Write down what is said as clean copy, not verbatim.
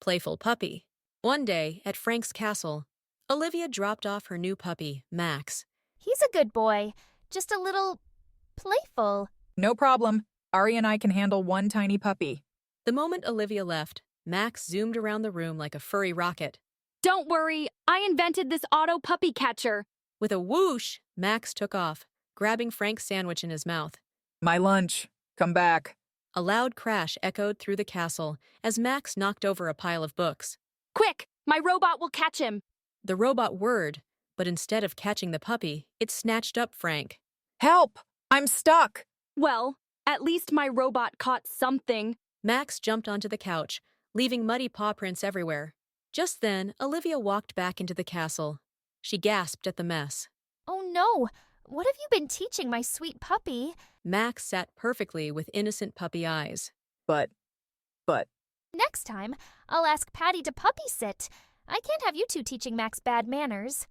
Playful puppy. One day, at Frank's castle, Olivia dropped off her new puppy, Max. He's a good boy, just a little playful. No problem. Ari and I can handle one tiny puppy. The moment Olivia left, Max zoomed around the room like a furry rocket. Don't worry, I invented this auto puppy catcher. With a whoosh, Max took off, grabbing Frank's sandwich in his mouth. My lunch. Come back. A loud crash echoed through the castle as Max knocked over a pile of books. Quick, my robot will catch him. The robot whirred, but instead of catching the puppy, it snatched up Frank. Help! I'm stuck! Well, at least my robot caught something. Max jumped onto the couch, leaving muddy paw prints everywhere. Just then, Olivia walked back into the castle. She gasped at the mess. Oh no, what have you been teaching my sweet puppy? Max sat perfectly with innocent puppy eyes. But. Next time, I'll ask Patty to puppy sit. I can't have you two teaching Max bad manners.